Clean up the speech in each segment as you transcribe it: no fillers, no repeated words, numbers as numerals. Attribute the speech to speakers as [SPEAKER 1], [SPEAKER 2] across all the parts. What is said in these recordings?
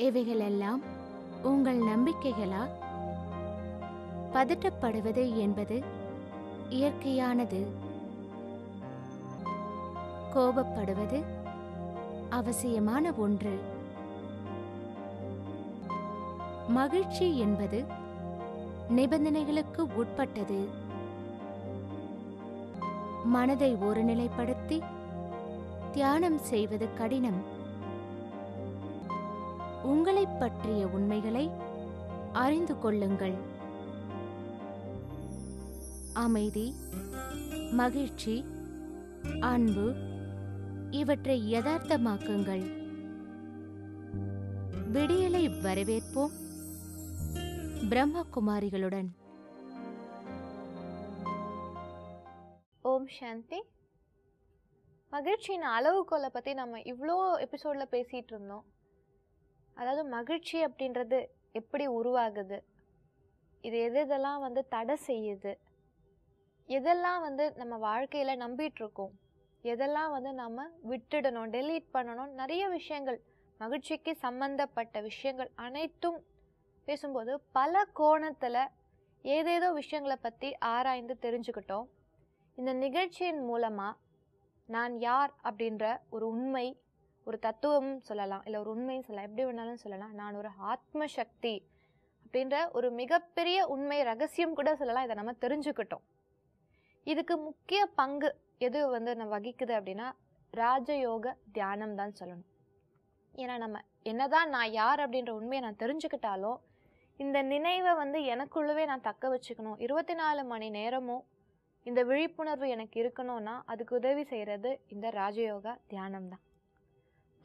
[SPEAKER 1] இவைகளெல்லாம் உங்கள் நம்பிக்கைகளா? பதட்டப்படுவது என்பது இயற்கையானது. கோபப்படுவது அவசியமான ஒன்று. மகிழ்ச்சி என்பது நிபந்தனைகளுக்கு உட்பட்டது. மனதை ஒருநிலைப்படுத்தி தியானம் செய்வது கடினம். உங்களைப் பற்றிய உண்மைகளை அறிந்து கொள்ளுங்கள். அமைதி, மகிழ்ச்சி, அன்பு இவற்றை யதார்த்தமாக்குங்கள். விடியலை வரவேற்போம் பிரம்மகுமாரிகளுடன்.
[SPEAKER 2] ஓம் சாந்தி. மகிழ்ச்சியின் அளவுகோலை பற்றி நம்ம இவ்வளோ எபிசோடில் பேசிகிட்டு இருந்தோம். அதாவது மகிழ்ச்சி அப்படின்றது எப்படி உருவாகுது, இது எதெல்லாம் தடை செய்யுது, எதெல்லாம் நம்ம வாழ்க்கையில் நம்பிகிட்ருக்கோம், எதெல்லாம் நம்ம விட்டுடணும், டெலீட் பண்ணணும், நிறைய விஷயங்கள் மகிழ்ச்சிக்கு சம்பந்தப்பட்ட விஷயங்கள் அனைத்தும் பேசும்போது பல கோணத்தில் ஏதேதோ விஷயங்களை பற்றி ஆராய்ந்து தெரிஞ்சுக்கிட்டோம். இந்த நிகழ்ச்சியின் மூலமாக நான் யார் அப்படின்ற ஒரு உண்மை, ஒரு தத்துவம் சொல்லலாம், இல்லை ஒரு உண்மைன்னு சொல்லலாம், எப்படி வேணாலும் சொல்லலாம். நான் ஒரு ஆத்ம சக்தி அப்படின்ற ஒரு மிகப்பெரிய உண்மை, ரகசியம் கூட சொல்லலாம். இதை நம்ம தெரிஞ்சுக்கிட்டோம். இதுக்கு முக்கிய பங்கு எது நம்ம வகிக்குது அப்படின்னா ராஜயோக தியானம் தான் சொல்லணும். ஏன்னா நம்ம என்னதான் நான் யார் அப்படின்ற உண்மையை நான் தெரிஞ்சுக்கிட்டாலும் இந்த நினைவை எனக்குள்ளவே நான் தக்க வச்சுக்கணும், 24 மணி நேரமும் இந்த விழிப்புணர்வு எனக்கு இருக்கணும்னா அதுக்கு உதவி செய்கிறது இந்த ராஜயோகா தியானம் தான்.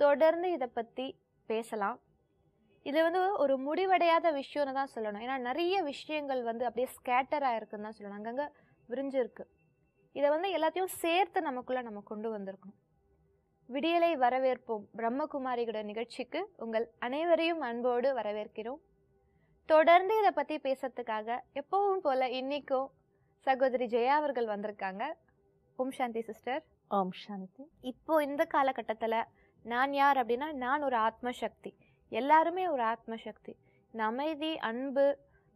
[SPEAKER 2] தொடர்ந்து இதை பற்றி பேசலாம். இது ஒரு முடிவடையாத விஷயம்னு தான் சொல்லணும். ஏன்னா நிறைய விஷயங்கள் அப்படியே ஸ்கேட்டர் ஆகிருக்குன்னு தான் சொல்லணும், அங்கங்கே விரிஞ்சிருக்கு. இதை எல்லாத்தையும் சேர்த்து நமக்குள்ளே நம்ம கொண்டு வந்திருக்கணும். விடியலை வரவேற்போம் பிரம்மகுமாரிகளோட நிகழ்ச்சிக்கு உங்கள் அனைவரையும் அன்போடு வரவேற்கிறோம். தொடர்ந்து இதை பற்றி பேசுறதுக்காக எப்பவும் போல் இன்றைக்கும் சகோதரி ஜெயா அவர்கள் வந்திருக்காங்க. ஓம் சாந்தி சிஸ்டர்.
[SPEAKER 3] ஓம் சாந்தி.
[SPEAKER 2] இப்போ இந்த காலகட்டத்தில் நான் யார் அப்படின்னா நான் ஒரு ஆத்மசக்தி. எல்லாருமே ஒரு ஆத்மசக்தி. இந்த அமைதி, அன்பு,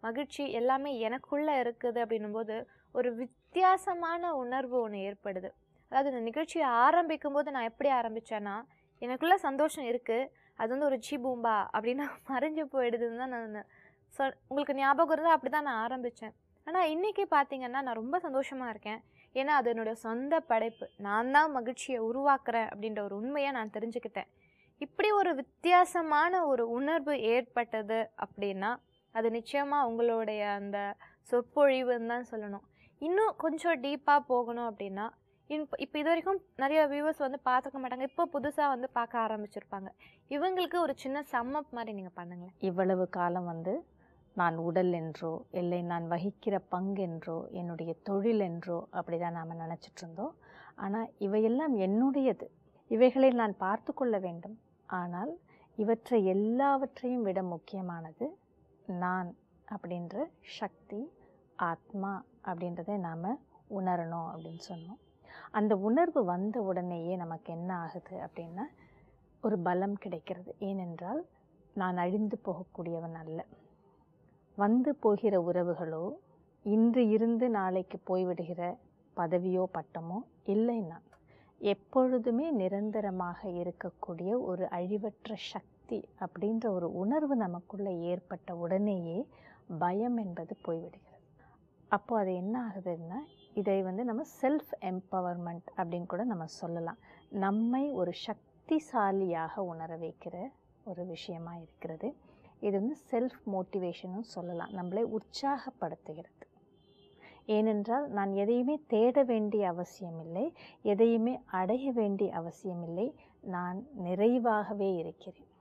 [SPEAKER 2] மகிழ்ச்சி எல்லாமே எனக்குள்ளே இருக்குது அப்படின்னும் போது ஒரு வித்தியாசமான உணர்வு ஒன்று ஏற்படுது. அதாவது இந்த நிகழ்ச்சியை ஆரம்பிக்கும் போது நான் எப்படி ஆரம்பித்தேன்னா, எனக்குள்ளே சந்தோஷம் இருக்குது, அது ஒரு ஜி பூம்பா அப்படின்னா மறைஞ்சு போயிடுதுன்னு தான் நான் உங்களுக்கு ஞாபகம் இருந்தால் அப்படி தான் நான் ஆரம்பித்தேன். ஆனால் இன்றைக்கி பார்த்திங்கன்னா நான் ரொம்ப சந்தோஷமாக இருக்கேன். ஏன்னா அது என்னுடைய சொந்த படைப்பு, நான் தான் மகிழ்ச்சியை உருவாக்குறேன் அப்படின்ற ஒரு உண்மையை நான் தெரிஞ்சுக்கிட்டேன். இப்படி ஒரு வித்தியாசமான ஒரு உணர்வு ஏற்பட்டது அப்படின்னா அது நிச்சயமாக உங்களுடைய அந்த சொற்பொழிவுன்னு தான் சொல்லணும். இன்னும் கொஞ்சம் டீப்பாக போகணும் அப்படின்னா இப்போ இது வரைக்கும் நிறைய வியூவர்ஸ் பார்த்துக்க மாட்டாங்க, இப்போ புதுசாக பார்க்க ஆரம்பிச்சிருப்பாங்க. இவங்களுக்கு ஒரு சின்ன சம்மப் மாதிரி நீங்கள் பண்ணுங்கள்.
[SPEAKER 3] இவ்வளவு காலம் நான் உடல் என்றோ இல்லை நான் வகிக்கிற பங்கென்றோ என்னுடைய தொழில் என்றோ அப்படி தான் நாம் நினச்சிட்டு இருந்தோம். ஆனால் இவையெல்லாம் என்னுடையது, இவைகளை நான் பார்த்து கொள்ள வேண்டும். ஆனால் இவற்றை எல்லாவற்றையும் விட முக்கியமானது நான் அப்படின்ற சக்தி, ஆத்மா அப்படின்றதை நாம் உணரணும் அப்படின்னு சொன்னோம். அந்த உணர்வு வந்த உடனேயே நமக்கு என்ன ஆகுது அப்படின்னா ஒரு பலம் கிடைக்கிறது. ஏனென்றால் நான் அழிந்து போகக்கூடியவன் அல்ல. வந்து போகிற உறவுகளோ, இன்று இருந்து நாளைக்கு போய்விடுகிற பதவியோ பட்டமோ இல்லை. நான் எப்பொழுதுமே நிரந்தரமாக இருக்கக்கூடிய ஒரு அழிவற்ற சக்தி அப்படின்ற ஒரு உணர்வு நமக்குள்ளே ஏற்பட்ட உடனேயே பயம் என்பது போய்விடுகிறது. அப்போது அது என்ன ஆகுதுன்னா இதை நம்ம செல்ஃப் எம்பவர்மெண்ட் அப்படின்னு கூட நம்ம சொல்லலாம். நம்மை ஒரு சக்திசாலியாக உணர வைக்கிற ஒரு விஷயமாக இருக்கிறது. இது செல்ஃப் மோட்டிவேஷனும் சொல்லலாம், நம்மளை உற்சாகப்படுத்துகிறது. ஏனென்றால் நான் எதையுமே தேட வேண்டிய அவசியமில்லை, எதையுமே அடைய வேண்டிய அவசியமில்லை, நான் நிறைவாகவே இருக்கிறேன்.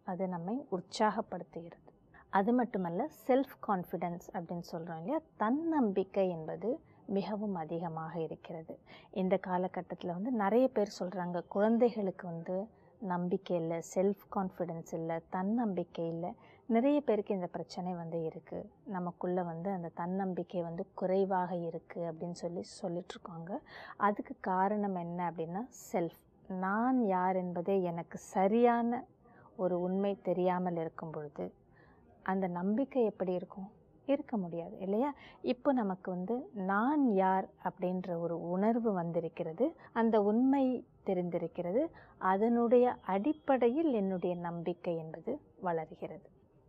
[SPEAKER 3] அது நம்மை உற்சாகப்படுத்துகிறது. அது மட்டுமல்ல, செல்ஃப் கான்ஃபிடென்ஸ் அப்படின்னு சொல்கிறோம் இல்லையா, தன்னம்பிக்கை என்பது மிகவும் அதிகமாக இருக்கிறது. இந்த காலகட்டத்தில் நிறைய பேர் சொல்கிறாங்க, குழந்தைகளுக்கு நம்பிக்கை இல்லை, செல்ஃப் கான்ஃபிடென்ஸ் இல்லை, தன்னம்பிக்கை இல்லை. நிறைய பேருக்கு இந்த பிரச்சனை இருக்குது. நமக்குள்ளே அந்த தன்னம்பிக்கை குறைவாக இருக்குது அப்படின்னு சொல்லிட்டுருக்காங்க. அதுக்கு காரணம் என்ன அப்படின்னா செல்ஃப், நான் யார் என்பதே எனக்கு சரியான ஒரு உண்மை தெரியாமல் இருக்கும் பொழுது அந்த நம்பிக்கை எப்படி இருக்கும்? இருக்க முடியாது இல்லையா? இப்போ நமக்கு வந்து நான் யார் அப்படின்ற ஒரு உணர்வு வந்திருக்கிறது, அந்த உண்மை தெரிந்திருக்கிறது, அதனுடைய அடிப்படையில் என்னுடைய நம்பிக்கை என்பது வளர்கிறது.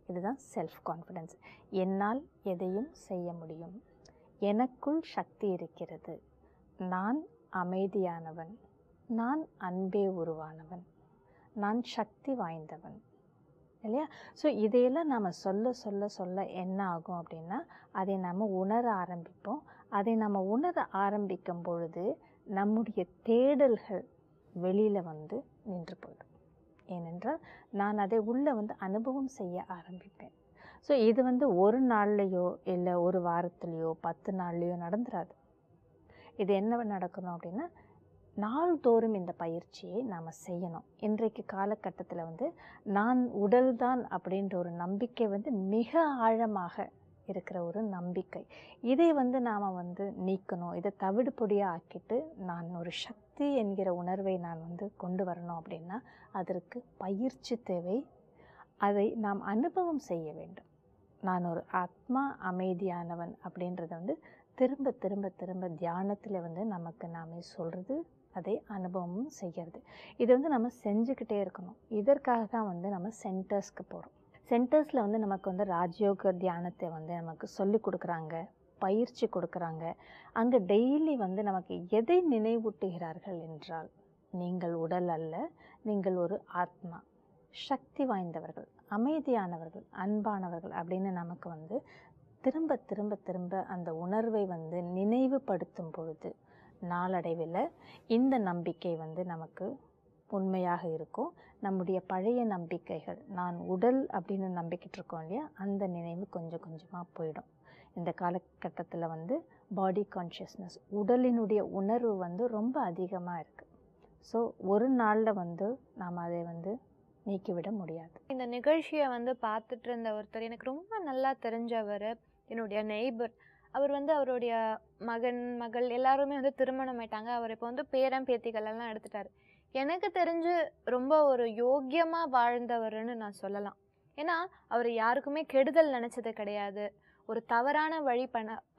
[SPEAKER 3] இதுதான் செல்ஃப் கான்ஃபிடென்ஸ். என்னால் எதையும் செய்ய முடியும், எனக்குள் சக்தி இருக்கிறது, நான் அமைதியானவன், நான் அன்பே உருவானவன், நான் சக்தி வாய்ந்தவன் இல்லையா? ஸோ இதையெல்லாம் நாம் சொல்ல சொல்ல சொல்ல என்ன ஆகும் அப்படின்னா, அதை நம்ம உணர ஆரம்பிப்போம். அதை நம்ம உணர ஆரம்பிக்கும் பொழுது நம்முடைய தேடல்கள் வெளியில் வந்து நின்று போயிடும். ஏனென்றால் நான் அதை உள்ளே வந்து அனுபவம் செய்ய ஆரம்பிப்பேன். ஸோ இது வந்து ஒரு நாள்லையோ இல்லை ஒரு வாரத்துலேயோ 10 நாள்லையோ நடந்துடாது. இது என்ன நடக்கணும் அப்படின்னா, நாள்தோறும் இந்த பயிற்சியை நாம் செய்யணும். இன்றைக்கு காலகட்டத்தில் வந்து நான் உடல்தான் அப்படின்ற ஒரு நம்பிக்கை வந்து மிக ஆழமாக இருக்கிற ஒரு நம்பிக்கை. இதை வந்து நாம் வந்து நீக்கணும். இதை தவிடு பொடியாக ஆக்கிட்டு நான் ஒரு சக்தி என்கிற உணர்வை நான் வந்து கொண்டு வரணும் அப்படின்னா அதற்கு பயிற்சி தேவை. அதை நாம் அனுபவம் செய்ய வேண்டும். நான் ஒரு ஆத்மா அமைதியானவன் அப்படின்றத வந்து திரும்ப திரும்ப திரும்ப தியானத்தில் வந்து நமக்கு நாமே சொல்கிறது, அதை அனுபவமும் செய்கிறது. இது வந்து நம்ம செஞ்சுக்கிட்டே இருக்கணும். இதற்காக தான் வந்து நம்ம சென்டர்ஸ்க்கு போகிறோம். சென்டர்ஸில் வந்து நமக்கு வந்து ராஜயோக தியானத்தை வந்து நமக்கு சொல்லி கொடுக்குறாங்க, பயிற்சி கொடுக்குறாங்க. அங்கே டெய்லி வந்து நமக்கு எதை நினைவூட்டுகிறார்கள் என்றால், நீங்கள் உடல் அல்ல, நீங்கள் ஒரு ஆத்மா, சக்தி வாய்ந்தவர்கள், அமைதியானவர்கள், அன்பானவர்கள் அப்படின்னு நமக்கு வந்து திரும்ப திரும்ப திரும்ப அந்த உணர்வை வந்து நினைவுபடுத்தும் பொழுது நாளடைவில் இந்த நம்பிக்கை வந்து நமக்கு உண்மையாக இருக்கும். நம்முடைய பழைய நம்பிக்கைகள், நான் உடல் அப்படின்னு நம்பிக்கிட்டு இருக்கோம் இல்லையா, அந்த நினைவு கொஞ்சம் கொஞ்சமாக போயிடும். இந்த காலகட்டத்தில் வந்து பாடி கான்ஷியஸ்னஸ், உடலினுடைய உணர்வு வந்து ரொம்ப அதிகமாக இருக்குது. ஸோ ஒரு நாளில் வந்து நாம் அதை வந்து நீக்கிவிட முடியாது.
[SPEAKER 2] இந்த நிகழ்ச்சியை வந்து பார்த்துட்டு இருந்த ஒருத்தர், எனக்கு ரொம்ப நல்லா தெரிஞ்சவர், என்னுடைய நெய்பர். அவர் வந்து அவருடைய மகன் மகள் எல்லாருமே வந்து திருமணம் ஆயிட்டாங்க. அவர் இப்போ வந்து பேரன் பேத்திகள் எல்லாம் எடுத்துட்டாரு. எனக்கு தெரிஞ்சு ரொம்ப ஒரு யோக்கியமாக வாழ்ந்தவர்னு நான் சொல்லலாம். ஏன்னா அவர் யாருக்குமே கெடுதல் நினச்சது கிடையாது. ஒரு தவறான வழி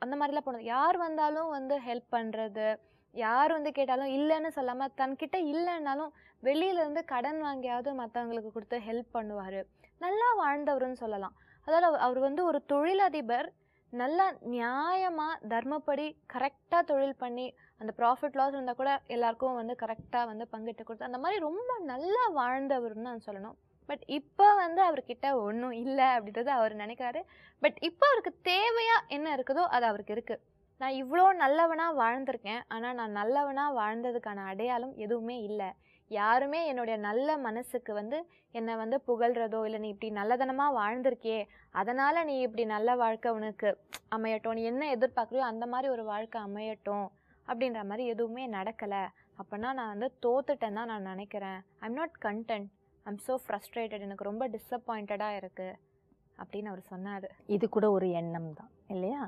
[SPEAKER 2] அந்த மாதிரிலாம் போனது. யார் வந்தாலும் வந்து ஹெல்ப் பண்ணுறது, யார் வந்து கேட்டாலும் இல்லைன்னு சொல்லாமல், தன்கிட்ட இல்லைன்னாலும் வெளியிலேருந்து கடன் வாங்கியாவது மற்றவங்களுக்கு கொடுத்து ஹெல்ப் பண்ணுவார். நல்லா வாழ்ந்தவர்னு சொல்லலாம். அதாவது அவர் வந்து ஒரு தொழிலதிபர், நல்லா நியாயமாக தர்மப்படி கரெக்டாக தொழில் பண்ணி, அந்த ப்ராஃபிட் லாஸ் இருந்தால் கூட எல்லாருக்கும் வந்து கரெக்டாக வந்து பங்கிட்டு கொடுத்து, அந்த மாதிரி ரொம்ப நல்லா வாழ்ந்தவர்னு நான் சொல்லணும். பட் இப்போ வந்து அவர்கிட்ட ஒன்றும் இல்லை அப்படின்றது அவர் நினைக்கிறாரு. பட் இப்போ அவருக்கு தேவையாக என்ன இருக்குதோ அது அவருக்கு இருக்குது. நான் இவ்வளோ நல்லவனாக வாழ்ந்திருக்கேன், ஆனால் நான் நல்லவனாக வாழ்ந்ததுக்கான அடையாளம் எதுவுமே இல்லை. யாருமே என்னுடைய நல்ல மனசுக்கு வந்து என்னை வந்து புகழ்கிறதோ, இல்லை நீ இப்படி நல்லதனமாக வாழ்ந்திருக்கியே அதனால் நீ இப்படி நல்ல வாழ்க்கை உனக்கு அமையட்டும், நீ என்ன எதிர்பார்க்குறியோ அந்த மாதிரி ஒரு வாழ்க்கை அமையட்டும் அப்படின்ற மாதிரி எதுவுமே நடக்கலை. அப்போனா நான் வந்து தோத்துட்டேன்னு தான் நான் நினைக்கிறேன். I'm not content, I'm so frustrated, எனக்கு ரொம்ப டிஸப்பாயிண்டடாக இருக்குது அப்படின்னு அவர் சொன்னார்.
[SPEAKER 3] இது கூட ஒரு எண்ணம் தான் இல்லையா?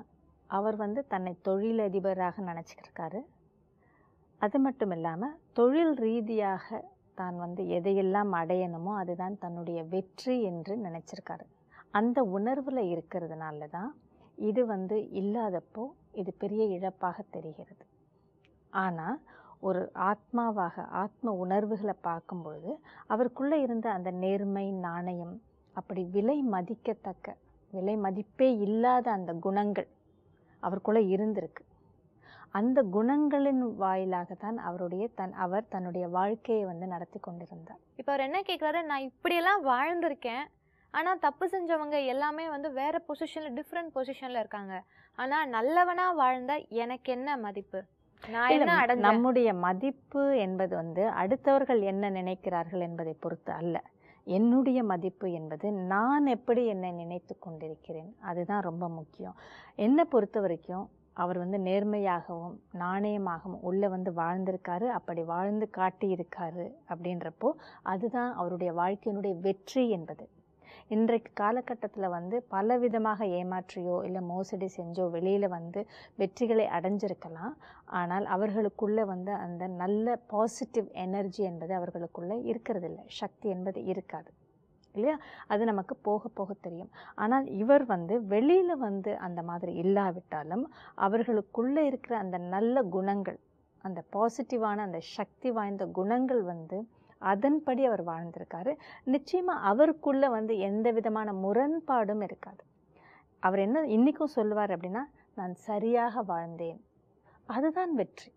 [SPEAKER 3] அவர் வந்து தன்னை தொழிலதிபராக நினச்சிக்கிருக்காரு. அது மட்டும் இல்லாமல் தொழில் ரீதியாக தான் வந்து எதையெல்லாம் அடையணுமோ அதுதான் தன்னுடைய வெற்றி என்று நினச்சிருக்காரு. அந்த உணர்வில் இருக்கிறதுனால தான் இது வந்து இல்லாதப்போ இது பெரிய இழப்பாக தெரிகிறது. ஆனால் ஒரு ஆத்மாவாக ஆத்ம உணர்வுகளை பார்க்கும்பொழுது அவருக்குள்ளே இருந்த அந்த நேர்மை, நாணயம், அப்படி விலை மதிக்கத்தக்க, விலை மதிப்பே இல்லாத அந்த குணங்கள் அவருக்குள்ளே இருந்திருக்கு. அந்த குணங்களின் வாயிலாக தான் அவர் தன்னுடைய வாழ்க்கையை வந்து நடத்தி கொண்டிருந்தார்.
[SPEAKER 2] இப்போ அவர் என்ன கேட்குறாரு, நான் இப்படியெல்லாம் வாழ்ந்திருக்கேன், ஆனால் தப்பு செஞ்சவங்க எல்லாமே வந்து வேறு பொசிஷனில், டிஃப்ரெண்ட் பொசிஷனில் இருக்காங்க. ஆனால் நல்லவனாக வாழ்ந்தால் எனக்கு என்ன மதிப்பு? நான் என்ன அடைஞ்சேன்?
[SPEAKER 3] நம்முடைய மதிப்பு என்பது வந்து அடுத்தவர்கள் என்ன நினைக்கிறார்கள் என்பதை பொறுத்து அல்ல. என்னுடைய மதிப்பு என்பது நான் எப்படி என்னை நினைத்து கொண்டிருக்கிறேன், அதுதான் ரொம்ப முக்கியம். என்னை பொறுத்த வரைக்கும் அவர் வந்து நேர்மையாகவும் நாணயமாகவும் உள்ளே வந்து வாழ்ந்திருக்காரு. அப்படி வாழ்ந்து காட்டியிருக்காரு. அப்படின்றப்போ அதுதான் அவருடைய வாழ்க்கையினுடைய வெற்றி என்பது. இன்றைக்கு காலகட்டத்தில் வந்து பலவிதமாக ஏமாற்றியோ இல்லை மோசடி செஞ்சோ வெளியில் வந்து வெற்றிகளை அடைஞ்சிருக்கலாம். ஆனால் அவர்களுக்குள்ளே வந்து அந்த நல்ல பாசிட்டிவ் எனர்ஜி என்பது அவர்களுக்குள்ளே இருக்கிறதில்ல, சக்தி என்பது இருக்காது. இல்லையா? அது நமக்கு போக போக தெரியும். ஆனால் இவர் வெளியில் அந்த மாதிரி இல்லாவிட்டாலும் அவர்களுக்குள்ளே இருக்கிற அந்த நல்ல குணங்கள், அந்த பாசிட்டிவான அந்த சக்தி வாய்ந்த குணங்கள் அதன்படி அவர் வாழ்ந்திருக்காரு. நிச்சயமாக அவருக்குள்ளே எந்த விதமான முரண்பாடும் இருக்காது. அவர் என்ன இன்றைக்கும் சொல்லுவார் அப்படின்னா, நான் சரியாக வாழ்ந்தேன், அதுதான் வெற்றி.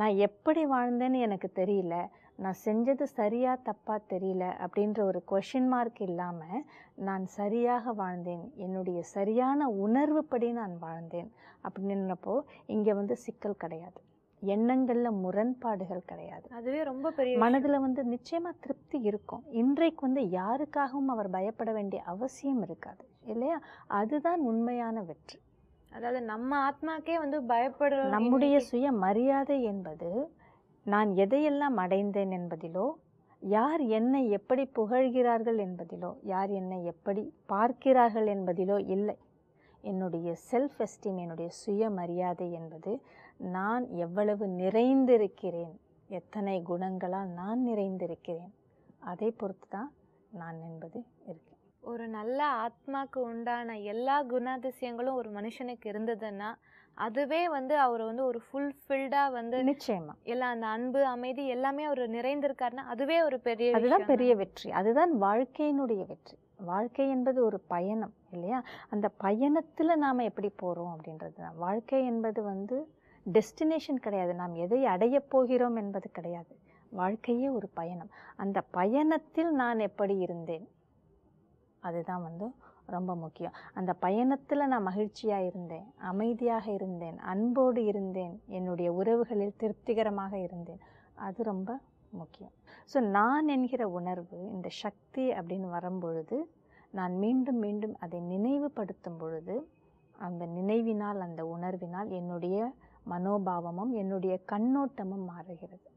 [SPEAKER 3] நான் எப்படி வாழ்ந்தேன்னு எனக்கு தெரியல, நான் செஞ்சது சரியா தப்பா தெரியல அப்படின்ற ஒரு கொஷின் மார்க் இல்லாமல் நான் சரியாக வாழ்ந்தேன், என்னுடைய சரியான உணர்வுப்படி நான் வாழ்ந்தேன் அப்படின்றப்போ இங்கே சிக்கல் கிடையாது, எண்ணங்களில் முரண்பாடுகள் கிடையாது.
[SPEAKER 2] அதுவே ரொம்ப பெரிய
[SPEAKER 3] மனதில் நிச்சயமாக திருப்தி இருக்கும். இன்றைக்கு யாருக்காகவும் அவர் பயப்பட வேண்டிய அவசியம் இருக்காது, இல்லையா? அதுதான் உண்மையான வெற்றி.
[SPEAKER 2] அதாவது நம்ம ஆத்மாக்கே பயப்படுற
[SPEAKER 3] நம்முடைய சுய மரியாதை என்பது நான் எதையெல்லாம் அடைந்தேன் என்பதிலோ, யார் என்னை எப்படி புகழ்கிறார்கள் என்பதிலோ, யார் என்னை எப்படி பார்க்கிறார்கள் என்பதிலோ இல்லை. என்னுடைய செல்ஃப் எஸ்டீம், என்னுடைய சுய மரியாதை என்பது நான் எவ்வளவு நிறைந்திருக்கிறேன், எத்தனை குணங்களால் நான் நிறைந்திருக்கிறேன், அதை பொறுத்து தான் நான் என்பது இருக்கு.
[SPEAKER 2] ஒரு நல்ல ஆத்மாக்கு உண்டான எல்லா குணாதிசயங்களும் ஒரு மனுஷனுக்கு இருந்ததுன்னா அதுவே அவர் ஒரு ஃபுல்ஃபில்டா
[SPEAKER 3] நிச்சயமா
[SPEAKER 2] எல்லாம் அந்த அன்பு அமைதி எல்லாமே அவர் நிறைந்திருக்காருன்னா அதுவே ஒரு பெரிய
[SPEAKER 3] அதுதான் பெரிய வெற்றி. அதுதான் வாழ்க்கையினுடைய வெற்றி. வாழ்க்கை என்பது ஒரு பயணம், இல்லையா? அந்த பயணத்தில் நாம் எப்படி போகிறோம் அப்படின்றது தான். வாழ்க்கை என்பது டெஸ்டினேஷன் கிடையாது, நாம் எதை அடையப் போகிறோம் என்பது கிடையாது. வாழ்க்கையே ஒரு பயணம். அந்த பயணத்தில் நான் எப்படி இருந்தேன், அதுதான் ரொம்ப முக்கியம். அந்த பயணத்தில் நான் மகிழ்ச்சியாக இருந்தேன், அமைதியாக இருந்தேன், அன்போடு இருந்தேன், என்னுடைய உறவுகளில் திருப்திகரமாக இருந்தேன், அது ரொம்ப முக்கியம். ஸோ நான் என்கிற உணர்வு, இந்த சக்தி அப்படின்னு வரும்பொழுது, நான் மீண்டும் மீண்டும் அதை நினைவுபடுத்தும் பொழுது, அந்த நினைவினால், அந்த உணர்வினால் என்னுடைய மனோபாவமும் என்னுடைய கண்ணோட்டமும் மாறுகிறது.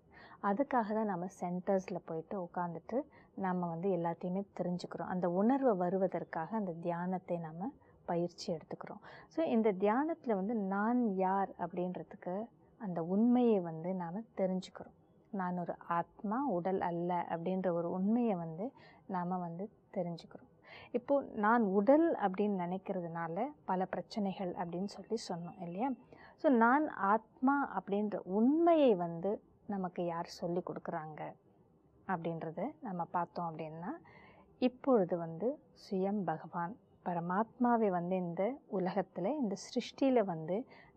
[SPEAKER 3] அதுக்காக தான் நம்ம சென்டர்ஸில் போயிட்டு உட்காந்துட்டு நம்ம எல்லாத்தையுமே தெரிஞ்சுக்கிறோம். அந்த உணர்வை வருவதற்காக அந்த தியானத்தை நம்ம பயிற்சி எடுத்துக்கிறோம். ஸோ இந்த தியானத்தில் நான் யார் அப்படின்றதுக்கு அந்த உண்மையை நாம் தெரிஞ்சுக்கிறோம். நான் ஒரு ஆத்மா, உடல் அல்ல அப்படின்ற ஒரு உண்மையை நாம் தெரிஞ்சுக்கிறோம். இப்போது நான் உடல் அப்படின்னு நினைக்கிறதுனால பல பிரச்சனைகள் அப்படின்னு சொன்னோம், இல்லையா? ஸோ நான் ஆத்மா அப்படின்ற உண்மையை நமக்கு யார் சொல்லி கொடுக்குறாங்க அப்படின்றத நம்ம பார்த்தோம் அப்படின்னா, இப்பொழுது சுயம் பகவான் பரமாத்மாவை இந்த உலகத்தில், இந்த சிருஷ்டியில்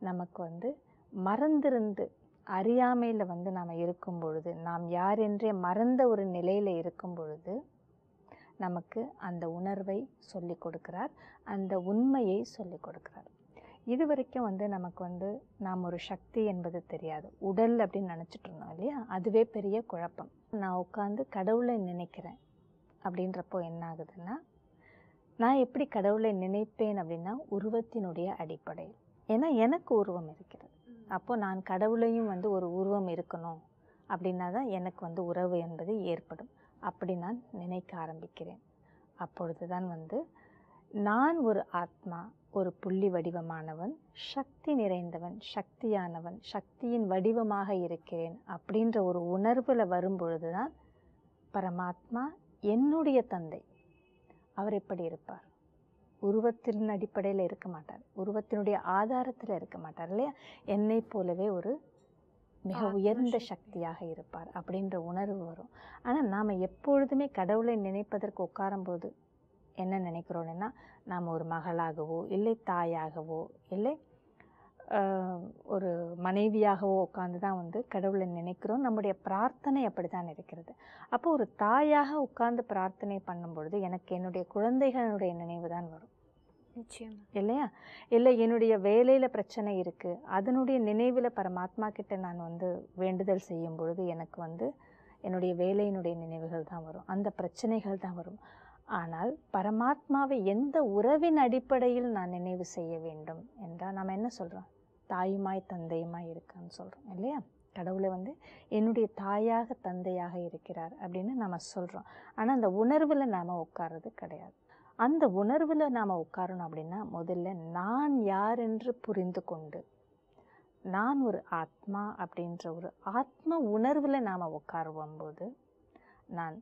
[SPEAKER 3] நமக்கு மறந்திருந்து அறியாமையில் நாம் இருக்கும் பொழுது, நாம் யார் என்றே மறந்த ஒரு நிலையில் இருக்கும் பொழுது நமக்கு அந்த உணர்வை சொல்லி கொடுக்கிறார், அந்த உண்மையை சொல்லி கொடுக்கிறார். இது வரைக்கும் நமக்கு நாம் ஒரு சக்தி என்பது தெரியாது, உடல் அப்படின்னு நினச்சிட்டு இருந்தோம், இல்லையா? அதுவே பெரிய குழப்பம். நான் உட்காந்து கடவுளை நினைக்கிறேன் அப்படின்றப்போ என்ன ஆகுதுன்னா, நான் எப்படி கடவுளை நினைப்பேன் அப்படின்னா உருவத்தினுடைய அடிப்படையில். ஏன்னா எனக்கு உருவம் இருக்கிறது. அப்போது நான் கடவுளையும் ஒரு உருவம் இருக்கணும் அப்படின்னா தான் எனக்கு உறவு என்பது ஏற்படும். அப்படி நான் நினைக்க ஆரம்பிக்கிறேன். அப்பொழுது தான் நான் ஒரு ஆத்மா, ஒரு புள்ளி வடிவமானவன், சக்தி நிறைந்தவன், சக்தியானவன், சக்தியின் வடிவமாக இருக்கிறேன் அப்படின்ற ஒரு உணர்வில் வரும்பொழுது தான் பரமாத்மா என்னுடைய தந்தை. அவர் எப்படி இருப்பார்? உருவத்தின் அடிப்படையில் இருக்க மாட்டார், உருவத்தினுடைய ஆதாரத்தில் இருக்க மாட்டார், இல்லையா? என்னை போலவே ஒரு மிக உயர்ந்த சக்தியாக இருப்பார் அப்படின்ற உணர்வு வரும். ஆனால் நாம் எப்பொழுதுமே கடவுளை நினைப்பதற்கு உட்காரும்போது என்ன நினைக்கிறோன்னா, நாம் ஒரு மகளாகவோ இல்லை தாயாகவோ இல்லை ஒரு மனைவியாகவோ உட்காந்து தான் கடவுளை நினைக்கிறோம். நம்முடைய பிரார்த்தனை அப்படி தான் இருக்கிறது. அப்போ ஒரு தாயாக உட்கார்ந்து பிரார்த்தனை பண்ணும்பொழுது எனக்கு என்னுடைய குழந்தைகளுடைய நினைவு தான் வரும்,
[SPEAKER 2] நிச்சயமா,
[SPEAKER 3] இல்லையா? இல்லை என்னுடைய வேலையில் பிரச்சனை இருக்குது, அதனுடைய நினைவில் பரமாத்மா கிட்ட நான் வேண்டுதல் செய்யும் பொழுது எனக்கு என்னுடைய வேலையினுடைய நினைவுகள் தான் வரும், அந்த பிரச்சனைகள் தான் வரும். ஆனால் பரமாத்மாவை எந்த உறவின் அடிப்படையில் நான் நினைவு செய்ய வேண்டும் என்றால் நாம் என்ன சொல்கிறோம்? தாயுமாய் தந்தையுமாய் இருக்கான்னு சொல்கிறோம், இல்லையா? கடவுளை என்னுடைய தாயாக தந்தையாக இருக்கிறார் அப்படின்னு நம்ம சொல்கிறோம். ஆனால் அந்த உணர்வில் நாம் உட்கார்றது கிடையாது. அந்த உணர்வில் நாம் உட்காரணும் அப்படின்னா முதல்ல நான் யார் என்று புரிந்து கொண்டு, நான் ஒரு ஆத்மா அப்படின்ற ஒரு ஆத்ம உணர்வில் நாம் உட்காரும்போது, நான்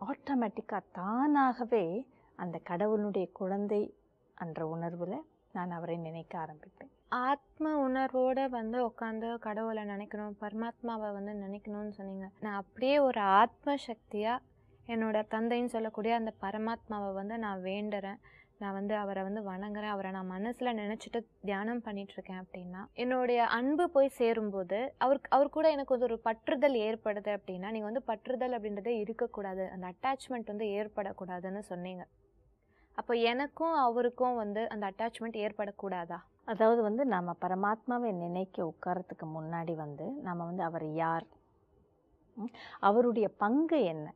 [SPEAKER 3] ஆட்டோமேட்டிக்காக தானாகவே அந்த கடவுளுடைய குழந்தை என்ற உணர்வில் நான் அவரை நினைக்க ஆரம்பிப்பேன்.
[SPEAKER 2] ஆத்ம உணர்வோட வந்து உட்காந்து கடவுளை நினைக்கணும், பரமாத்மாவை வந்து நினைக்கணும்னு சொன்னீங்க. நான் அப்படியே ஒரு ஆத்ம சக்தியாக என்னோட தந்தைன்னு சொல்லக்கூடிய அந்த பரமாத்மாவை வந்து நான் வேண்டுறேன், நான் வந்து அவரை வந்து வணங்குறேன், அவரை நான் மனசில் நினச்சிட்டு தியானம் பண்ணிகிட்ருக்கேன் அப்படின்னா என்னுடைய அன்பு போய் சேரும்போது அவர் கூட எனக்கு வந்து ஒரு பற்றுதல் ஏற்படுது அப்படின்னா, நீங்கள் வந்து பற்றுதல் அப்படின்றதே இருக்கக்கூடாது, அந்த அட்டாச்மெண்ட் வந்து ஏற்படக்கூடாதுன்னு சொன்னீங்க. அப்போ எனக்கும் அவருக்கும் வந்து அந்த அட்டாச்மெண்ட் ஏற்படக்கூடாதா?
[SPEAKER 3] அதாவது வந்து நம்ம பரமாத்மாவை நினைக்க உட்காரத்துக்கு முன்னாடி வந்து நம்ம வந்து அவர் யார், அவருடைய பங்கு என்ன,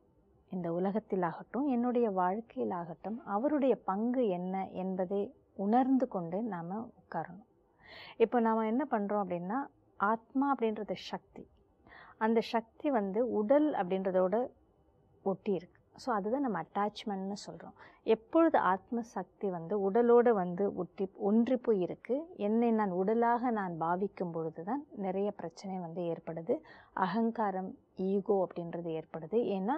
[SPEAKER 3] இந்த உலகத்திலாகட்டும் என்னுடைய வாழ்க்கையிலாகட்டும் அவருடைய பங்கு என்ன என்பதை உணர்ந்து கொண்டு நாம் உட்காரணும். இப்போ நாம் என்ன பண்ணுறோம் அப்படின்னா, ஆத்மா அப்படின்றது சக்தி, அந்த சக்தி வந்து உடல் அப்படின்றதோட ஒட்டி இருக்கு. ஸோ அதுதான் நம்ம அட்டாச்மெண்ட்னு சொல்கிறோம். எப்பொழுது ஆத்ம சக்தி வந்து உடலோடு வந்து ஒன்றி போய் இருக்குது, என்னை நான் உடலாக நான் பாவிக்கும் பொழுது தான் நிறைய பிரச்சனை வந்து ஏற்படுது, அகங்காரம் ஈகோ அப்படின்றது ஏற்படுது. ஏன்னா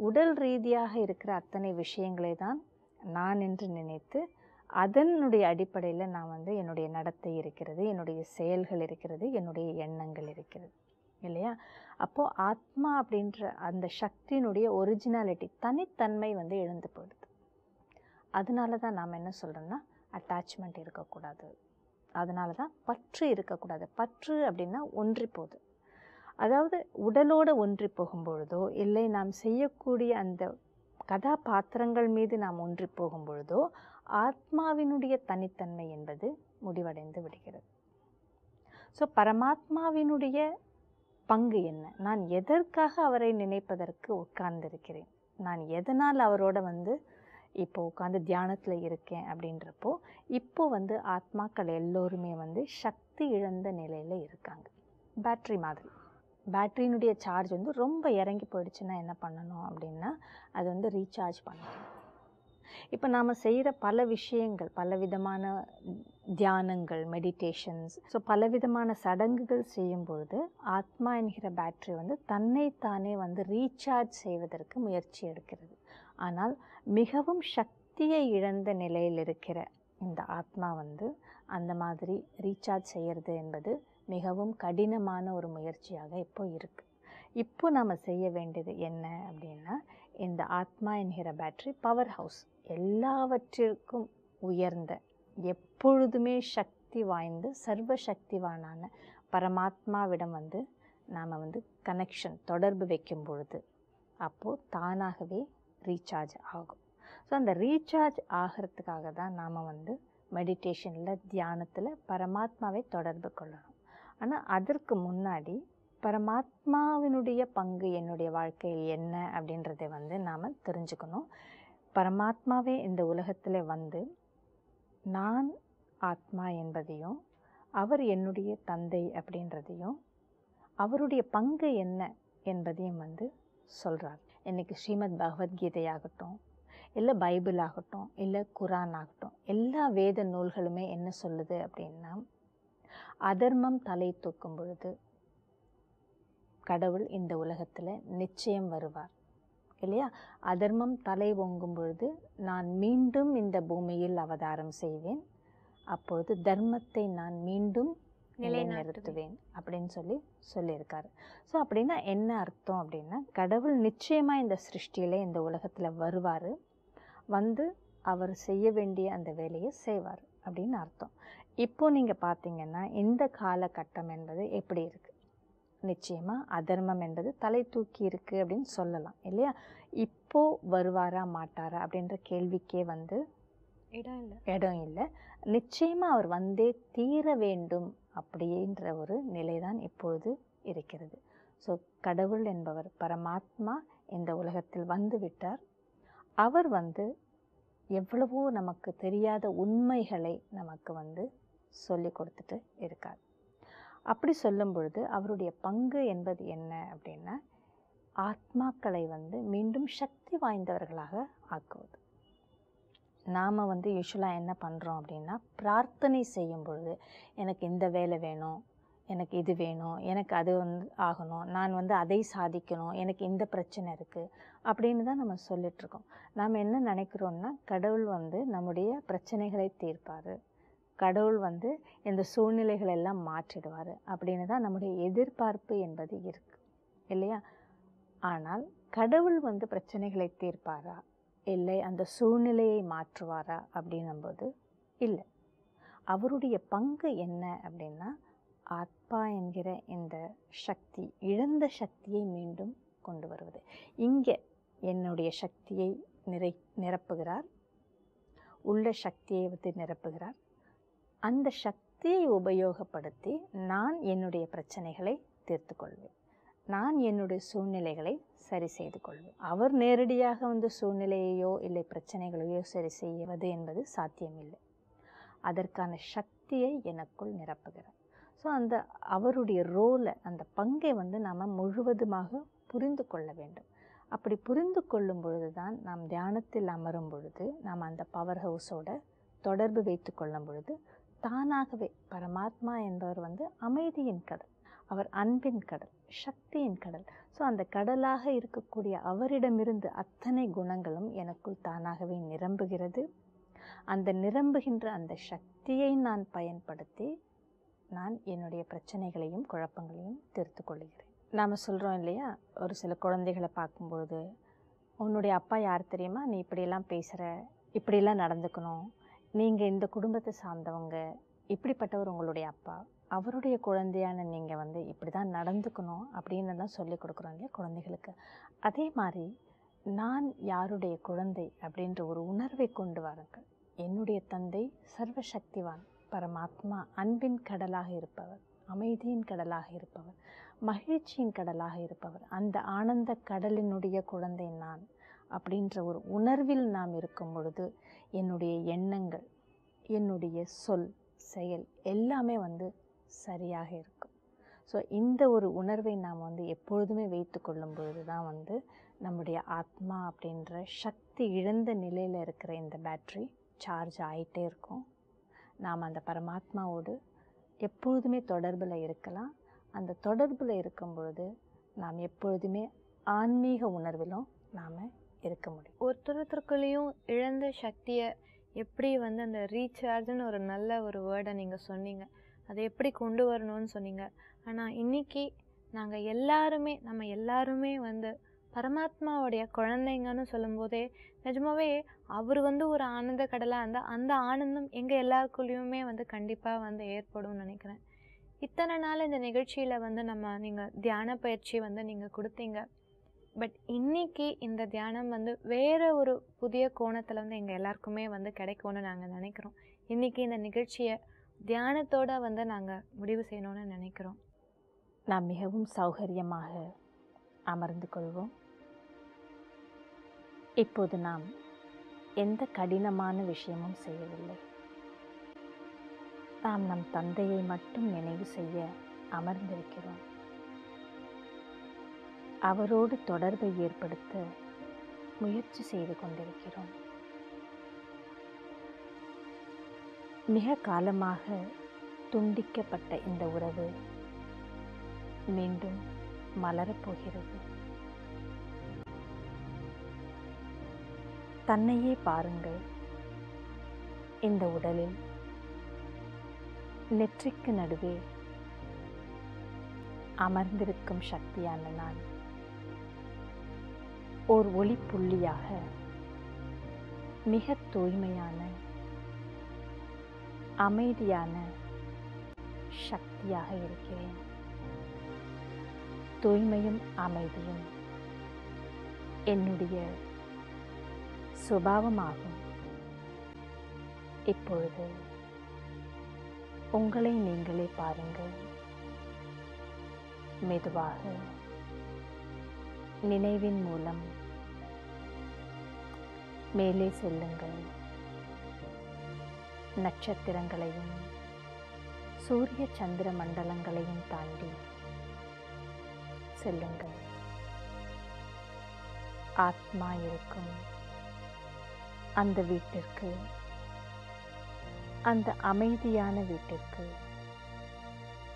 [SPEAKER 3] உடல் ரீதியாக இருக்கிற அத்தனை விஷயங்களை தான் நான் என்று நினைத்து அதனுடைய அடிப்படையில் நான் வந்து என்னுடைய நடத்தை இருக்கிறது, என்னுடைய செயல்கள் இருக்கிறது, என்னுடைய எண்ணங்கள் இருக்கிறது இல்லையா? அப்போது ஆத்மா அப்படின்ற அந்த சக்தியினுடைய ஒரிஜினாலிட்டி, தனித்தன்மை வந்து எழுந்து போயிடுது. அதனால தான் நாம் என்ன சொல்கிறோன்னா அட்டாச்மெண்ட் இருக்கக்கூடாது, அதனால தான் பற்று இருக்கக்கூடாது. பற்று அப்படின்னா ஒன்றி போகுது, அதாவது உடலோடு ஒன்றி போகும்பொழுதோ இல்லை நாம் செய்யக்கூடிய அந்த கதாபாத்திரங்கள் மீது நாம் ஒன்றி போகும்பொழுதோ ஆத்மாவினுடைய தனித்தன்மை என்பது முடிவடைந்து விடுகிறது. ஸோ பரமாத்மாவினுடைய பங்கு என்ன, நான் எதற்காக அவரை நினைப்பதற்கு உட்கார்ந்திருக்கிறேன், நான் எதனால் அவரோட வந்து இப்போ உட்காந்து தியானத்தில் இருக்கேன் அப்படின்றப்போ, இப்போ வந்து ஆத்மாக்கள் எல்லோருமே வந்து சக்தி இழந்த நிலையில் இருக்காங்க. பேட்ரி மாதிரி, பேட்ரியினுடைய சார்ஜ் வந்து ரொம்ப இறங்கி போயிடுச்சுன்னா என்ன பண்ணணும் அப்படின்னா அது வந்து ரீசார்ஜ் பண்ணணும். இப்போ நாம் செய்கிற பல விஷயங்கள், பலவிதமான தியானங்கள், மெடிடேஷன்ஸ், ஸோ பலவிதமான சடங்குகள் செய்யும் பொழுது ஆத்மா என்கிற பேட்ரி வந்து தன்னைத்தானே வந்து ரீசார்ஜ் செய்வதற்கு முயற்சி எடுக்கிறது. ஆனால் மிகவும் சக்தியை இழந்த நிலையில் இருக்கிற இந்த ஆத்மா வந்து அந்த மாதிரி ரீசார்ஜ் செய்கிறது என்பது மிகவும் கடினமான ஒரு முயற்சியாக இப்போ இருக்குது. இப்போ நாம் செய்ய வேண்டியது என்ன அப்படின்னா, இந்த ஆத்மா என்கிற பேட்ரி பவர் ஹவுஸ், எல்லாவற்றிற்கும் உயர்ந்த எப்பொழுதுமே சக்தி வாய்ந்த சர்வ சக்திவானான பரமாத்மாவிடம் வந்து நாம் வந்து கனெக்ஷன் தொடர்பு வைக்கும் பொழுது அப்போது தானாகவே ரீசார்ஜ் ஆகும். ஸோ அந்த ரீசார்ஜ் ஆகிறதுக்காக தான் நாம் வந்து மெடிடேஷனில் தியானத்தில் பரமாத்மாவை தொடர்பு கொள்ளணும். ஆனால் அதற்கு முன்னாடி பரமாத்மாவினுடைய பங்கு என்னுடைய வாழ்க்கையில் என்ன அப்படின்றத வந்து நாம் தெரிஞ்சுக்கணும். பரமாத்மாவே இந்த உலகத்தில் வந்து நான் ஆத்மா என்பதையும் அவர் என்னுடைய தந்தை அப்படின்றதையும் அவருடைய பங்கு என்ன என்பதையும் வந்து சொல்கிறார். இன்றைக்கி ஸ்ரீமத் பகவத்கீதையாகட்டும், இல்லை பைபிள் ஆகட்டும், இல்லை குரான் ஆகட்டும், எல்லா வேத நூல்களுமே என்ன சொல்லுது அப்படின்னா, அதர்மம் தலை தூக்கும் பொழுது கடவுள் இந்த உலகத்தில் நிச்சயம் வருவார் இல்லையா? அதர்மம் தலை ஓங்கும் பொழுது நான் மீண்டும் இந்த பூமியில் அவதாரம் செய்வேன், அப்பொழுது தர்மத்தை நான் மீண்டும் நிலைநிறுத்துவேன் அப்படின்னு சொல்லியிருக்காரு. ஸோ அப்படின்னா என்ன அர்த்தம் அப்படின்னா, கடவுள் நிச்சயமாக இந்த சிருஷ்டியில் இந்த உலகத்தில் வருவார், வந்து அவர் செய்ய வேண்டிய அந்த வேலையை செய்வார் அப்படின்னு அர்த்தம். இப்போது நீங்கள் பார்த்தீங்கன்னா இந்த காலகட்டம் என்பது எப்படி இருக்குது, நிச்சயமாக அதர்மம் என்பது தலை தூக்கி இருக்குது அப்படின்னு சொல்லலாம் இல்லையா? இப்போது வருவாரா மாட்டாரா அப்படின்ற கேள்விக்கே வந்து இடம் இல்லை. நிச்சயமாக அவர் வந்தே தீர வேண்டும் அப்படின்ற ஒரு நிலை தான் இப்பொழுது இருக்கிறது. ஸோ கடவுள் என்பவர் பரமாத்மா இந்த உலகத்தில் வந்து விட்டார். அவர் வந்து எவ்வளவோ நமக்கு தெரியாத உண்மைகளை நமக்கு வந்து சொல்லி கொடுத்துட்டு இருக்கார். அப்படி சொல்லும் பொழுது அவருடைய பங்கு என்பது என்ன அப்படின்னா, ஆத்மாக்களை வந்து மீண்டும் சக்தி வாய்ந்தவர்களாக ஆக்குவது. நாம் வந்து யூஸ்வலாக என்ன பண்ணுறோம் அப்படின்னா, பிரார்த்தனை செய்யும் பொழுது எனக்கு இந்த வேலை வேணும், எனக்கு இது வேணும், எனக்கு அது ஆகணும், நான் அதை சாதிக்கணும், எனக்கு இந்த பிரச்சனை இருக்குது அப்படின்னு தான் நம்ம சொல்லிகிட்ருக்கோம். நாம் என்ன நினைக்கிறோன்னா, கடவுள் நம்முடைய பிரச்சனைகளை தீர்ப்பார், கடவுள் இந்த சூழ்நிலைகள் எல்லாம் மாற்றிடுவார் அப்படின்னு தான் நம்முடைய எதிர்பார்ப்பு என்பது இருக்குது இல்லையா? ஆனால் கடவுள் பிரச்சனைகளை தீர்ப்பாரா, இல்லை அந்த சூழ்நிலையை மாற்றுவாரா அப்படின்னும்போது இல்லை. அவருடைய பங்கு என்ன அப்படின்னா, ஆத்மா என்கிற இந்த சக்தி, இழந்த சக்தியை மீண்டும் கொண்டு வருவது. இங்கே என்னுடைய சக்தியை நிரப்புகிறார், உள்ள சக்தியை நிரப்புகிறார். அந்த சக்தியை உபயோகப்படுத்தி நான் என்னுடைய பிரச்சனைகளை தீர்த்து கொள்வேன், நான் என்னுடைய சூழ்நிலைகளை சரி செய்து கொள்வேன். அவர் நேரடியாக சூழ்நிலையையோ இல்லை பிரச்சனைகளையோ சரி செய்வது என்பது சாத்தியமில்லை. அதற்கான சக்தியை எனக்குள் நிரப்புகிறார். ஸோ அவருடைய ரோலை, அந்த பங்கை நாம் முழுவதுமாக புரிந்து கொள்ள வேண்டும். அப்படி புரிந்து கொள்ளும் பொழுது தான் நாம் தியானத்தில் அமரும் பொழுது, நாம் அந்த பவர் ஹவுஸோட தொடர்பு வைத்து கொள்ளும் பொழுது தானாகவே பரமாத்மா என்பவர் அமைதியின் கடல், அவர் அன்பின் கடல், சக்தியின் கடல். ஸோ அந்த கடலாக இருக்கக்கூடிய அவரிடமிருந்து அத்தனை குணங்களும் எனக்குள் தானாகவே நிரம்புகிறது. அந்த நிரம்புகின்ற அந்த சக்தியை நான் பயன்படுத்தி நான் என்னுடைய பிரச்சனைகளையும் குழப்பங்களையும் தீர்த்து கொள்கிறேன். நாம் சொல்கிறோம் இல்லையா, ஒரு சில குழந்தைகளை பார்க்கும்பொழுது, உன்னுடைய அப்பா யார் தெரியுமா, நீ இப்படியெல்லாம் பேசுகிற, இப்படியெல்லாம் நடந்துக்கணும், நீங்கள் இந்த குடும்பத்தை சார்ந்தவங்க, இப்படிப்பட்டவர் உங்களுடைய அப்பா, அவருடைய குழந்தையான நீங்கள் இப்படி தான் நடந்துக்கணும் அப்படின்னு தான் சொல்லி கொடுக்குறோம் இல்லையா குழந்தைகளுக்கு. அதே மாதிரி நான் யாருடைய குழந்தை அப்படின்ற ஒரு உணர்வை கொண்டு வாருங்கள். என்னுடைய தந்தை சர்வசக்திவான், பரமாத்மா, அன்பின் கடலாக இருப்பவர், அமைதியின் கடலாக இருப்பவர், மகிழ்ச்சியின் கடலாக இருப்பவர். அந்த ஆனந்த கடலினுடைய குழந்தை நான் அப்படின்ற ஒரு உணர்வில் நாம் இருக்கும் பொழுது என்னுடைய எண்ணங்கள், என்னுடைய சொல், செயல் எல்லாமே சரியாக இருக்கும். ஸோ இந்த ஒரு உணர்வை நாம் எப்பொழுதுமே வைத்து கொள்ளும் பொழுது தான் நம்முடைய ஆத்மா அப்படின்ற சக்தி இழந்த நிலையில் இருக்கிற இந்த பேட்ரி சார்ஜ் ஆகிட்டே இருக்கும். நாம் அந்த பரமாத்மாவோடு எப்பொழுதுமே தொடர்பில் இருக்கலாம். அந்த தொடர்பில் இருக்கும் பொழுது நாம் எப்பொழுதுமே ஆன்மீக உணர்விலும் நாம் இருக்க முடியும்.
[SPEAKER 2] ஒருத்தருக்குள்ளேயும் இழந்த சக்தியை எப்படி அந்த ரீசார்ஜ்னு ஒரு நல்ல ஒரு வேர்டை நீங்கள் சொன்னீங்க, அதை எப்படி கொண்டு வரணும்னு சொன்னீங்க. ஆனால் இன்றைக்கி நம்ம எல்லாருமே பரமாத்மாவுடைய குழந்தைங்கன்னு சொல்லும்போதே நிஜமாவே அவர் ஒரு ஆனந்த கடலாக அந்த ஆனந்தம் எங்கள் எல்லாருக்குள்ளேயுமே கண்டிப்பாக ஏற்படும்னு நினைக்கிறேன். இத்தனை நாள் இந்த நிகழ்ச்சியில் நீங்கள் தியான பயிற்சி நீங்கள் கொடுத்தீங்க. பட் இன்றைக்கி இந்த தியானம் வேறு ஒரு புதிய கோணத்தில் எங்கள் எல்லாருக்குமே கிடைக்கும்னு நாங்கள் நினைக்கிறோம். இன்றைக்கி இந்த நிகழ்ச்சியை தியானத்தோடு நாங்கள் முடிவு செய்யணும்னு நினைக்கிறோம்.
[SPEAKER 3] நாம் மிகவும் சௌகரியமாக அமர்ந்து கொள்வோம். இப்போது நாம் எந்த கடினமான விஷயமும் செய்யவில்லை. நாம் நம் தந்தையை மட்டும் நினைவு செய்ய அமர்ந்திருக்கிறோம். அவரோடு தொடர்பை ஏற்படுத்த முயற்சி செய்து கொண்டிருக்கிறோம். மிக காலமாக துண்டிக்கப்பட்ட இந்த உறவு மீண்டும் மலரப்போகிறது. தன்னையே பாருங்கள். இந்த உடலில் நெற்றிக்கு நடுவே அமர்ந்திருக்கும் சக்தியான நான் ஓர் ஒளிப்புள்ளியாக மிக தூய்மையான அமைதியான சக்தியாக இருக்கிறேன். தூய்மையும் அமைதியும் என்னுடைய சுபாவமாகும். இப்பொழுது உங்களை நீங்களே பாருங்கள். மெதுவாக நினைவின் மூலம் மேலே செல்லுங்கள். நட்சத்திரங்களையும் சூரிய சந்திர மண்டலங்களையும் தாண்டி செல்லுங்கள். ஆத்மா இருக்கும் அந்த வீட்டிற்கு, அந்த அமைதியான வீட்டிற்கு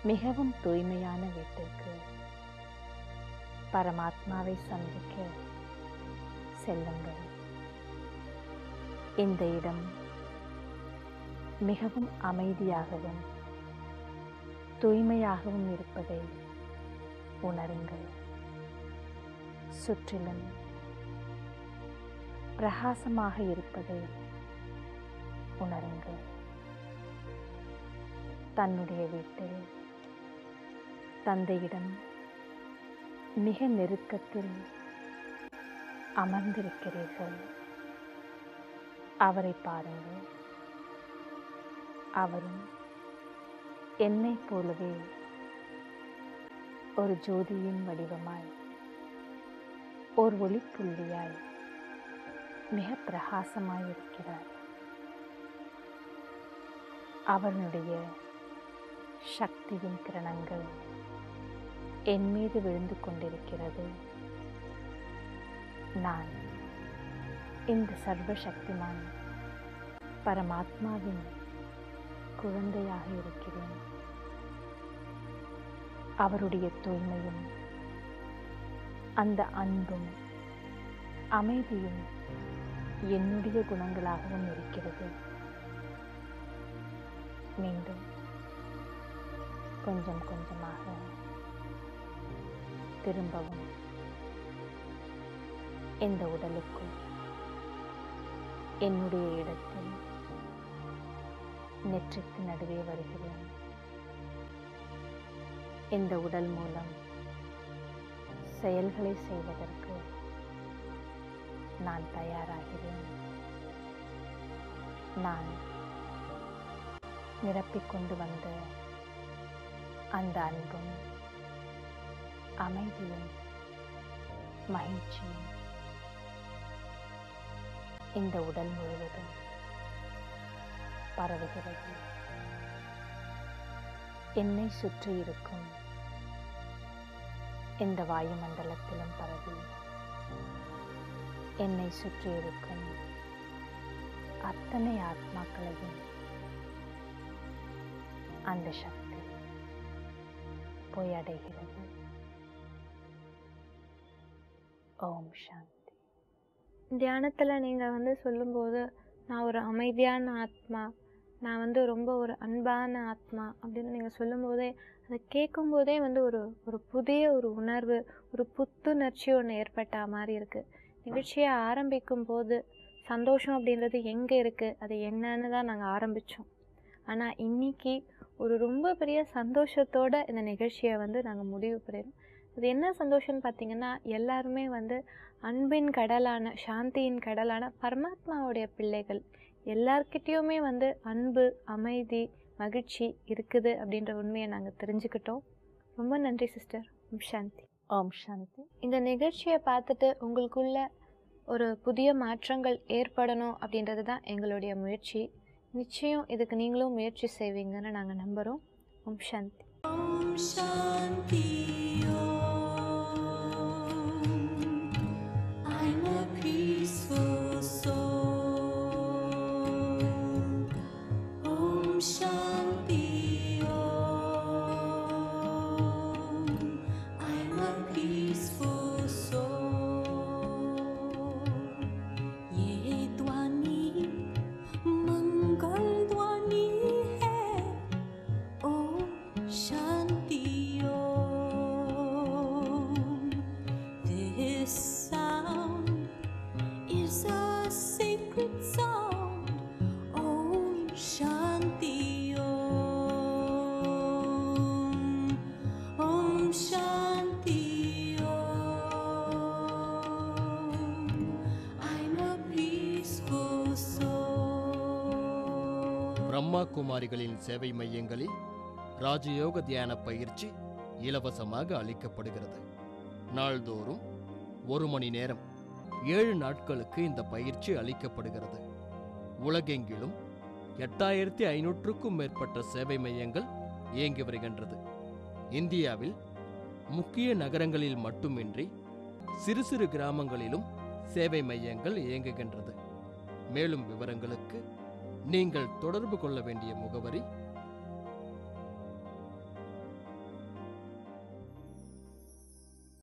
[SPEAKER 3] மிகவும் தூய்மையான வீட்டிற்கு பரமாத்மாவை சந்திக்க செல்லுங்கள். இந்த இடம் மிகவும் அமைதியாகவும் தூய்மையாகவும் இருப்பதை உணருங்கள். சுற்றிலும் பிரகாசமாக இருப்பதை உணருங்கள். தன்னுடைய வீட்டில் தந்தையிடம் மிக நெருக்கத்தில் அமர்ந்திருக்கிறீர்கள். அவரை பாருங்கள். அவரும் என்னைப் போலவே ஒரு ஜோதியின் வடிவமாய், ஒரு ஒளிப்புள்ளியாய் மிக பிரகாசமாயிருக்கிறார். அவனுடைய சக்தியின் கிரணங்கள் என் மீது விழுந்து கொண்டிருக்கிறது. நான் இந்த சர்வசக்திமான் பரமாத்மாவின் குழந்தையாக இருக்கிறேன். அவருடைய தூய்மையும் அந்த அன்பும் அமைதியும் என்னுடைய குணங்களாகவும் இருக்கிறது. மீண்டும் கொஞ்சம் கொஞ்சமாக திரும்பவும் இந்த உடலுக்குள் என்னுடைய இடத்தில் நெற்றிக்கு நடுவே வருகிறேன். இந்த உடல் மூலம் செயல்களை செய்வதற்கு நான் தயாராகிறேன். நான் நிரப்பிக்கொண்டு வந்த அந்த அன்பும் அமைதியும் மகிழ்ச்சியும் இந்த உடல் முழுவதும் பரவுகிறது. என்னை சுற்றி இருக்கும் இந்த வாயுமண்டலத்திலும் பரவி என்னை சுற்றி இருக்கும் அத்தனை ஆத்மாக்களையும் அந்த சக்தி போய் அடைகிறது. ஓம் சாந்தி.
[SPEAKER 2] தியானத்தில் நீங்கள் சொல்லும்போது நான் ஒரு அமைதியான ஆத்மா, நான் ரொம்ப ஒரு அன்பான ஆத்மா அப்படின்னு நீங்கள் சொல்லும்போதே, அதை கேட்கும்போதே ஒரு புதிய ஒரு உணர்வு, ஒரு புத்துணர்ச்சி ஒன்று ஏற்பட்ட மாதிரி இருக்குது. நிகழ்ச்சியை ஆரம்பிக்கும் போது சந்தோஷம் அப்படின்றது எங்கே இருக்குது, அது என்னன்னு தான் நாங்கள் ஆரம்பித்தோம். ஆனால் இன்றைக்கி ஒரு ரொம்ப பெரிய சந்தோஷத்தோடு இந்த நிகழ்ச்சியை நாங்கள் முடிவு பெறுறோம். இது என்ன சந்தோஷம்னு பார்த்திங்கன்னா, எல்லாருமே அன்பின் கடலான, சாந்தியின் கடலான பரமாத்மாவுடைய பிள்ளைகள். எல்லார்கிட்டேயுமே அன்பு, அமைதி, மகிழ்ச்சி இருக்குது அப்படின்ற உண்மையை நாங்கள் தெரிஞ்சுக்கிட்டோம். ரொம்ப நன்றி சிஸ்டர். ஓம் சாந்தி.
[SPEAKER 3] ஓம் சாந்தி.
[SPEAKER 2] இந்த நிகழ்ச்சியை பார்த்துட்டு உங்களுக்குள்ள ஒரு புதிய மாற்றங்கள் ஏற்படணும் அப்படின்றது தான் எங்களுடைய முயற்சி. நிச்சயம் இதுக்கு நீங்களும் முயற்சி செய்வீங்கன்னு நாங்கள் நம்புகிறோம். ஓம் சாந்தி.
[SPEAKER 4] ஓம் சாந்தி. I'm a peaceful soul. Om Shanti Om. I'm a peaceful soul. ये ध्वनि मंगल ध्वनि है. Om Shanti Om. This sound is a sacred sound. Om Shanti Om. Om Shanti Om. I'm a peaceful soul.
[SPEAKER 5] Brahma குமாரிகளின் சேவை மையங்களில் ராஜயோக தியான பயிற்சி இலவசமாக அளிக்கப்படுகிறது. நாள்தோறும் 1 மணி நேரம் 7 நாட்களுக்கு இந்த பயிற்சி அளிக்கப்படுகிறது. உலகெங்கிலும் 8500க்கும் மேற்பட்ட சேவை மையங்கள் இயங்கி வருகின்றது. இந்தியாவில் முக்கிய நகரங்களில் மட்டுமின்றி சிறு சிறு கிராமங்களிலும் சேவை மையங்கள் இயங்குகின்றது. மேலும் விவரங்களுக்கு நீங்கள் தொடர்பு கொள்ள வேண்டிய முகவரி